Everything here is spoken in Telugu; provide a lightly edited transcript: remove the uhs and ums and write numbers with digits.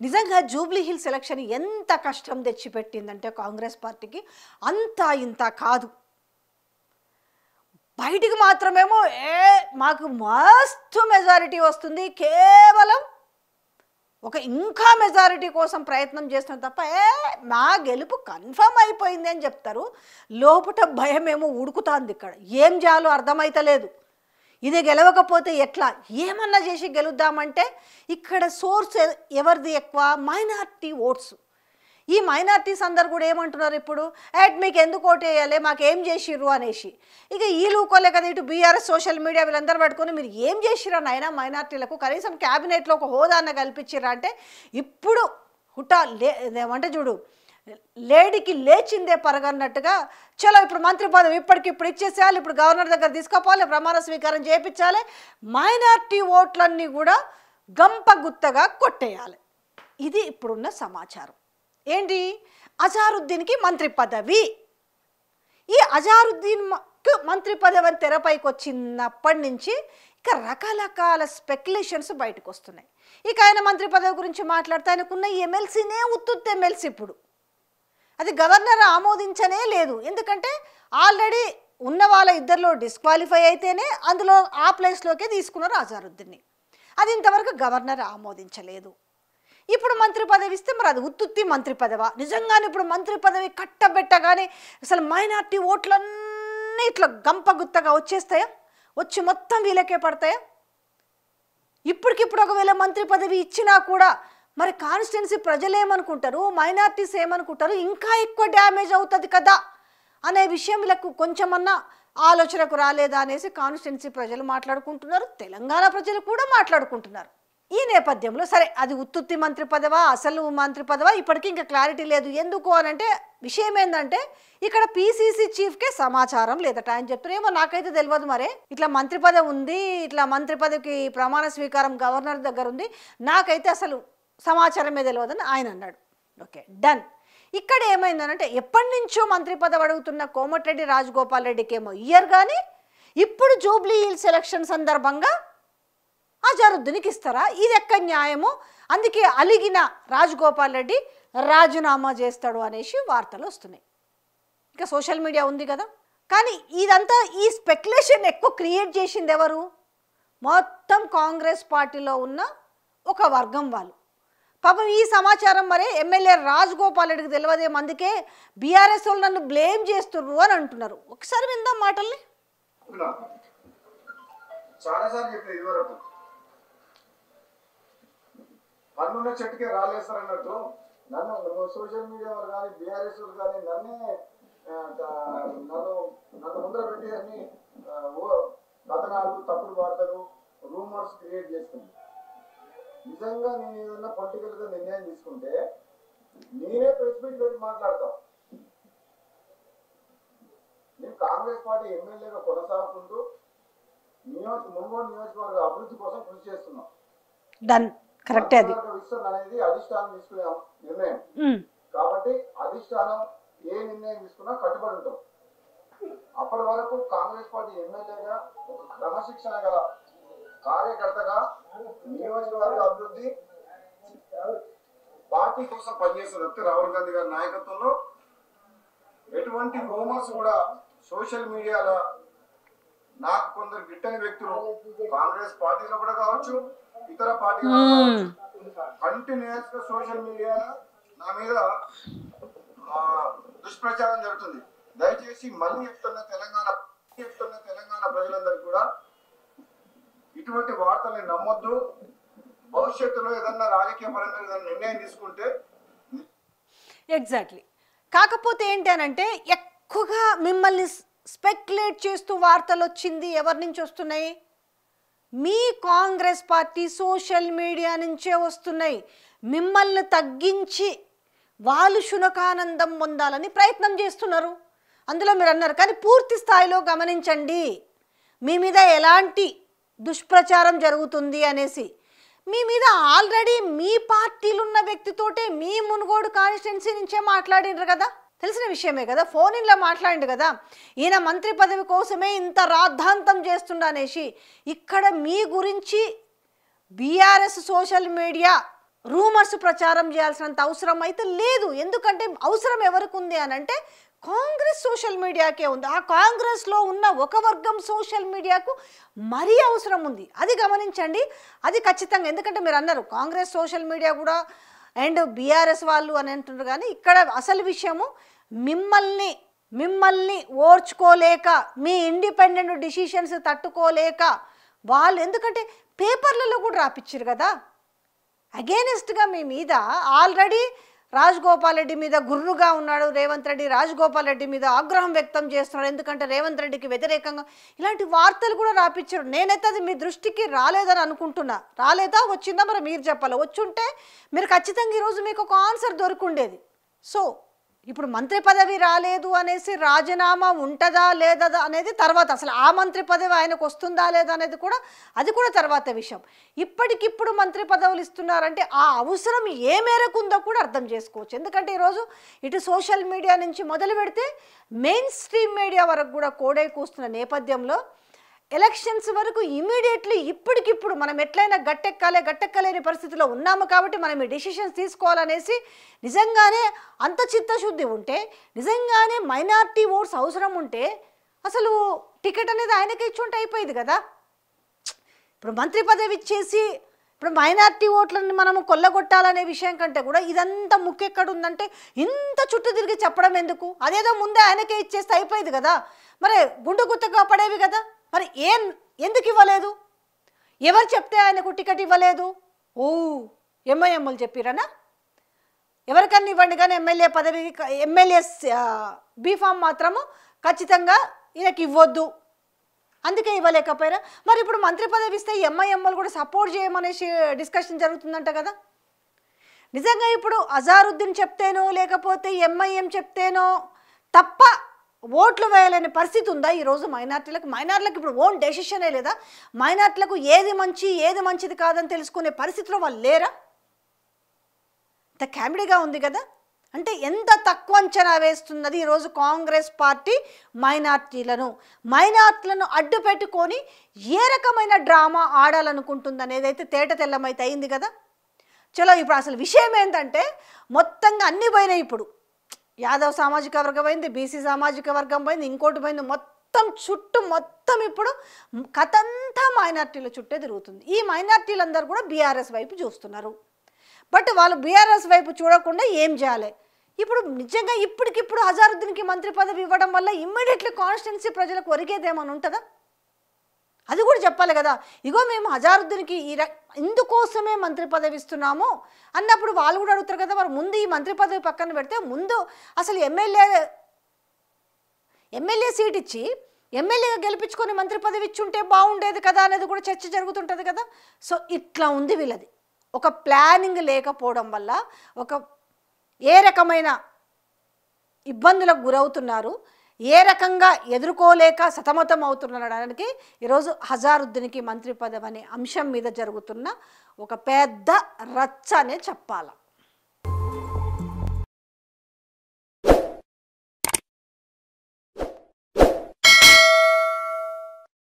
నిజంగా జూబ్లీ హిల్స్ ఎలక్షన్ ఎంత కష్టం తెచ్చిపెట్టిందంటే కాంగ్రెస్ పార్టీకి అంతా ఇంత కాదు. బయటికి మాత్రమేమో మాకు మస్తు మెజారిటీ వస్తుంది, కేవలం ఒక ఇంకా మెజారిటీ కోసం ప్రయత్నం చేస్తాం తప్ప మా గెలుపు కన్ఫర్మ్ అయిపోయింది అని చెప్తారు. లోపల భయమేమో ఉడుకుతుంది. ఇక్కడ ఏం చేయాలో అర్థమైతలేదు. ఇది గెలవకపోతే ఎట్లా, ఏమన్నా చేసి గెలుద్దామంటే ఇక్కడ సోర్స్ ఎవరిది ఎక్కువ, మైనార్టీ ఓట్స్. ఈ మైనార్టీస్ అందరు కూడా ఏమంటున్నారు ఇప్పుడు, మీకు ఎందుకు ఓటు వేయాలి, మాకేం చేసిర్రు అనేసి. ఇక ఈ లూకోలే కదా ఇటు బీఆర్ఎస్ సోషల్ మీడియా వీళ్ళందరూ పట్టుకొని మీరు ఏం చేసిరా నాయన మైనార్టీలకు, కనీసం క్యాబినెట్లో ఒక హోదాన్న కల్పించిరా అంటే ఇప్పుడు హుటా ఏమంటే చూడు లేడీకి లేచిందే పరగన్నట్టుగా చలో ఇప్పుడు మంత్రి పదవి ఇప్పటికిప్పుడు ఇచ్చేసేయాలి, ఇప్పుడు గవర్నర్ దగ్గర తీసుకోవాలి, ప్రమాణ స్వీకారం చేయించాలి, మైనార్టీ ఓట్లన్నీ కూడా గంప గుత్తగా కొట్టేయాలి. ఇది ఇప్పుడున్న సమాచారం. ఏంటి, అజారుద్దీన్కి మంత్రి పదవి. ఈ అజారుద్దీన్ మంత్రి పదవి అని తెరపైకి వచ్చినప్పటి నుంచి ఇక రకరకాల స్పెక్యులేషన్స్ బయటకు వస్తున్నాయి. ఇక ఆయన మంత్రి పదవి గురించి మాట్లాడితే ఆయనకున్న ఎమ్మెల్సీనే ఉత్తుత్త ఎమ్మెల్సీ, ఇప్పుడు అది గవర్నర్ ఆమోదించనే లేదు. ఎందుకంటే ఆల్రెడీ ఉన్న వాళ్ళ ఇద్దరిలో డిస్క్వాలిఫై అయితేనే అందులో ఆ ప్లేస్లోకే తీసుకున్నారు అజారుద్దీన్ని. అది ఇంతవరకు గవర్నర్ ఆమోదించలేదు. ఇప్పుడు మంత్రి పదవి ఇస్తే మరి అది ఉత్తుత్తి మంత్రి పదవా? నిజంగానే ఇప్పుడు మంత్రి పదవి కట్టబెట్టగానే అసలు మైనార్టీ ఓట్లన్నీ ఇట్లా గంపగుత్తగా వచ్చేస్తాయా, వచ్చి మొత్తం వీళ్ళకే పడతాయా? ఇప్పటికిప్పుడు ఒకవేళ మంత్రి పదవి ఇచ్చినా కూడా మరి కాన్స్టిట్యున్సీ ప్రజలు ఏమనుకుంటారు, మైనార్టీస్ ఏమనుకుంటారు, ఇంకా ఎక్కువ డ్యామేజ్ అవుతుంది కదా అనే విషయం వీళ్ళకు కొంచెమన్నా ఆలోచనకు రాలేదా అనేసి కాన్స్టిట్యున్సీ ప్రజలు మాట్లాడుకుంటున్నారు, తెలంగాణ ప్రజలు కూడా మాట్లాడుకుంటున్నారు. ఈ నేపథ్యంలో సరే అది ఉత్తుత్తి మంత్రి పదవా అసలు మంత్రి పదవా ఇప్పటికీ ఇంకా క్లారిటీ లేదు. ఎందుకు అనంటే విషయం ఏంటంటే ఇక్కడ పీసీసీ చీఫ్కే సమాచారం లేదట. ఆయన చెప్తారు ఏమో నాకైతే తెలియదు, మరే ఇట్లా మంత్రి పదవి ఉంది, ఇట్లా మంత్రి పదవికి ప్రమాణ స్వీకారం గవర్నర్ దగ్గర ఉంది, నాకైతే అసలు సమాచారమే తెలియదని ఆయన అన్నాడు. Okay done. ఇక్కడ ఏమైందనంటే ఎప్పటి నుంచో మంత్రి పదవి అడుగుతున్న కోమటిరెడ్డి రాజగోపాల్ రెడ్డికి ఏమో ఇయర్ కానీ ఇప్పుడు జూబ్లీ హిల్స్ ఎలక్షన్ సందర్భంగా అజారుద్దీన్కి ఇస్తారా? ఇది ఎక్కడ న్యాయమో, అందుకే అలిగిన రాజగోపాల్ రెడ్డి రాజీనామా చేస్తాడు అనేసి వార్తలు వస్తున్నాయి. ఇంకా సోషల్ మీడియా ఉంది కదా. కానీ ఇదంతా ఈ స్పెక్యులేషన్ ఎక్కువ క్రియేట్ చేసింది ఎవరు? మొత్తం కాంగ్రెస్ పార్టీలో ఉన్న ఒక వర్గం వాళ్ళు. పాపం ఈ సమాచారం మరి ఎమ్మెల్యే రాజగోపాల్ రెడ్డికి తెలియదేమో, అందుకే బీఆర్ఎస్ వాళ్ళు నన్ను బ్లేమ్ చేస్తున్నారు అని అంటున్నారు. ఒకసారి విందాం మాటల్ని. పన్నున్న చెట్టుకే రాలేస్తారన్నట్టు నన్ను సోషల్ మీడియా వాళ్ళు కానీ బీఆర్ఎస్ కానీ నన్ను ముందర పెట్టి అన్ని కథనాలు తప్పుడు వార్తలు రూమర్స్ క్రియేట్ చేస్తుంది. నిజంగా నేను ఏదన్నా పొలిటికల్ గా నిర్ణయం తీసుకుంటే నేనే ప్రెస్ మీట్ పెట్టి మాట్లాడతా. నేను కాంగ్రెస్ పార్టీ ఎమ్మెల్యేగా కొనసాగుకుంటూ మున్గోడు నియోజకవర్గ అభివృద్ధి కోసం కృషి చేస్తున్నాం. అనేది అధిష్టానం తీసుకునే నిర్ణయం కాబట్టి అధిష్టానం ఏ నిర్ణయం తీసుకున్నా కట్టుబడి ఉంటాం. అప్పటి వరకు కాంగ్రెస్ పార్టీ ఎమ్మెల్యేగా ఒక క్రమశిక్షణ గల కార్యకర్తగా నియోజకవర్గ అభివృద్ధి పార్టీ కోసం పనిచేస్తున్న రాహుల్ గాంధీ గారి నాయకత్వంలో ఎటువంటి రూమర్స్ కూడా సోషల్ మీడియాలో నాకు కొందరు గిట్టని వ్యక్తులు కాంగ్రెస్ పార్టీలో కూడా కావచ్చు ఇతర పార్టీలో కంటిన్యూస్ గా సోషల్ మీడియా నా మీద దుష్ప్రచారం జరుగుతుంది. దయచేసి మళ్ళీ చెప్తున్న తెలంగాణ ప్రజలందరికీ కూడా ఇటువంటి వార్తల్ని నమ్మొద్దు. భవిష్యత్తులో ఏదన్నా రాజకీయ పరంగా ఏదైనా నిర్ణయం తీసుకుంటే ఎగ్జాక్ట్లీ. కాకపోతే ఏంటి అనంటే ఎక్కువగా మిమ్మల్ని స్పెక్యులేట్ చేస్తూ వార్తలు వచ్చింది ఎవరి నుంచి వస్తున్నాయి? మీ కాంగ్రెస్ పార్టీ సోషల్ మీడియా నుంచే వస్తున్నాయి. మిమ్మల్ని తగ్గించి వాళ్ళు శునకానందం పొందాలని ప్రయత్నం చేస్తున్నారు. అందులో మీరు అన్నారు కానీ పూర్తి స్థాయిలో గమనించండి మీ మీద ఎలాంటి దుష్ప్రచారం జరుగుతుంది అనేసి. మీ మీద ఆల్రెడీ మీ పార్టీలు ఉన్న వ్యక్తితోటే మీ మునుగోడు కాన్స్టిట్యున్సీ నుంచే మాట్లాడినారు కదా, తెలిసిన విషయమే కదా, ఫోన్ ఇన్లో మాట్లాడిండు కదా, ఈయన మంత్రి పదవి కోసమే ఇంత రాద్ధాంతం చేస్తుండ అనేసి. ఇక్కడ మీ గురించి బీఆర్ఎస్ సోషల్ మీడియా రూమర్స్ ప్రచారం చేయాల్సినంత అవసరం అయితే లేదు. ఎందుకంటే అవసరం ఎవరికి ఉంది అని అంటే కాంగ్రెస్ సోషల్ మీడియాకే ఉంది. ఆ కాంగ్రెస్లో ఉన్న ఒక వర్గం సోషల్ మీడియాకు మరీ అవసరం ఉంది. అది గమనించండి, అది ఖచ్చితంగా. ఎందుకంటే మీరు అన్నారు కాంగ్రెస్ సోషల్ మీడియా కూడా అండ్ బీఆర్ఎస్ వాళ్ళు అని అంటున్నారు, కానీ ఇక్కడ అసలు విషయము మిమ్మల్ని ఓర్చుకోలేక, మీ ఇండిపెండెంట్ డిసిషన్స్ తట్టుకోలేక వాళ్ళు, ఎందుకంటే పేపర్లలో కూడా రాపిచ్చారు కదా అగేనిస్ట్గా మీ మీద. ఆల్రెడీ రాజగోపాల్ రెడ్డి మీద గుర్రుగా ఉన్నాడు రేవంత్ రెడ్డి, రాజగోపాల్ రెడ్డి మీద ఆగ్రహం వ్యక్తం చేస్తున్నాడు ఎందుకంటే రేవంత్ రెడ్డికి వ్యతిరేకంగా ఇలాంటి వార్తలు కూడా రాపిచ్చాడు. నేనైతే అది మీ దృష్టికి రాలేదని అనుకుంటున్నా. రాలేదా, వచ్చిందా మరి మీరు చెప్పాలి. వచ్చుంటే మీరు ఖచ్చితంగా ఈరోజు మీకు ఒక ఆన్సర్ దొరుకుండేది. సో ఇప్పుడు మంత్రి పదవి రాలేదు అనేసి రాజీనామా ఉంటుందా లేదా అనేది తర్వాత, అసలు ఆ మంత్రి పదవి ఆయనకు వస్తుందా లేదా అనేది కూడా అది కూడా తర్వాత విషయం. ఇప్పటికిప్పుడు మంత్రి పదవులు ఇస్తున్నారంటే ఆ అవసరం ఏ మేరకు ఉందో కూడా అర్థం చేసుకోవచ్చు. ఎందుకంటే ఈరోజు ఇటు సోషల్ మీడియా నుంచి మొదలు పెడితే మెయిన్ స్ట్రీమ్ మీడియా వరకు కూడా కోడై కూస్తున్న నేపథ్యంలో ఎలక్షన్స్ వరకు ఇమీడియట్లీ ఇప్పటికిప్పుడు మనం ఎట్లయినా గట్టెక్కలేని పరిస్థితిలో ఉన్నాము కాబట్టి మనం ఈ డెసిషన్స్ తీసుకోవాలనేసి నిజంగానే అంత చిత్తశుద్ధి ఉంటే, నిజంగానే మైనారిటీ ఓట్స్ అవసరం ఉంటే అసలు టికెట్ అనేది ఆయనకే ఇచ్చుంటే అయిపోయింది కదా. ఇప్పుడు మంత్రి పదవి ఇచ్చేసి ఇప్పుడు మైనారిటీ ఓట్లను మనము కొల్లగొట్టాలనే విషయం కంటే కూడా ఇదంతా ముక్కెక్కడుందంటే ఇంత చుట్టూ తిరిగి చెప్పడం ఎందుకు? అదేదో ముందే ఆయనకే ఇచ్చేస్తే అయిపోయింది కదా. మరి గుండు గుత్తగా పడేవి కదా. మరి ఎందుకు ఇవ్వలేదు? ఎవరు చెప్తే ఆయనకు టికెట్ ఇవ్వలేదు? ఎంఐఎంలు చెప్పిరనా? ఎవరికన్నా ఇవ్వండి, కానీ ఎమ్మెల్యే పదవి, ఎమ్మెల్యే బీఫామ్ మాత్రము ఖచ్చితంగా ఈయనకి ఇవ్వద్దు, అందుకే ఇవ్వలేకపోయారా? మరి ఇప్పుడు మంత్రి పదవి ఇస్తే ఎంఐఎంలు కూడా సపోర్ట్ చేయమనేసి డిస్కషన్ జరుగుతుందంట కదా. నిజంగా ఇప్పుడు అజారుద్దీన్ చెప్తేనో లేకపోతే ఎంఐఎం చెప్తేనో తప్ప ఓట్లు వేయలేని పరిస్థితి ఉందా ఈరోజు మైనార్టీలకు ఇప్పుడు ఓన్ డెసిషనే లేదా? మైనార్టీలకు ఏది మంచిది కాదని తెలుసుకునే పరిస్థితిలో వాళ్ళు లేరా? ఇంత కామెడీగా ఉంది కదా. అంటే ఎంత తక్కువ అంచనా వేస్తున్నది ఈరోజు కాంగ్రెస్ పార్టీ మైనార్టీలను అడ్డు పెట్టుకొని ఏ రకమైన డ్రామా ఆడాలనుకుంటుంది అనేదైతే తేట తెల్లమైతే అయింది కదా. చలో ఇప్పుడు అసలు విషయం ఏంటంటే మొత్తంగా అన్నీ పోయినాయి. ఇప్పుడు యాదవ్ సామాజిక వర్గం పోయింది, బీసీ సామాజిక వర్గం పోయింది, ఇంకోటి పోయింది, మొత్తం ఇప్పుడు కథంతా మైనార్టీల చుట్టే తిరుగుతుంది. ఈ మైనార్టీలందరూ కూడా బీఆర్ఎస్ వైపు చూస్తున్నారు. బట్ వాళ్ళు బీఆర్ఎస్ వైపు చూడకుండా ఏం చేయాలి? ఇప్పుడు నిజంగా ఇప్పటికిప్పుడు అజారుద్దీన్కి మంత్రి పదవి ఇవ్వడం వల్ల ఇమ్మీడియట్లీ కాన్స్టిట్యున్సీ ప్రజలకు ఒరిగేదేమని ఉంటుందా? అది కూడా చెప్పాలి కదా. ఇగో మేము అజారుద్దీన్కి ఇందుకోసమే మంత్రి పదవి ఇస్తున్నాము అన్నప్పుడు వాళ్ళు కూడా అడుగుతారు కదా. మరి ముందు ఈ మంత్రి పదవి పక్కన పెడితే ముందు అసలు ఎమ్మెల్యే సీట్ ఇచ్చి ఎమ్మెల్యేగా గెలిపించుకొని మంత్రి పదవి ఇచ్చుంటే బాగుండేది కదా అనేది కూడా చర్చ జరుగుతుంటుంది కదా. సో ఇట్లా ఉంది వీళ్ళది. ఒక ప్లానింగ్ లేకపోవడం వల్ల ఏ రకమైన ఇబ్బందులకు గురవుతున్నారు, ఏ రకంగా ఎదుర్కోలేక సతమతం అవుతున్నారనడానికి ఈరోజు అజారుద్దీన్కి మంత్రి పదవి అనే అంశం మీద జరుగుతున్న ఒక పెద్ద రచ్చ అనే చెప్పాలి.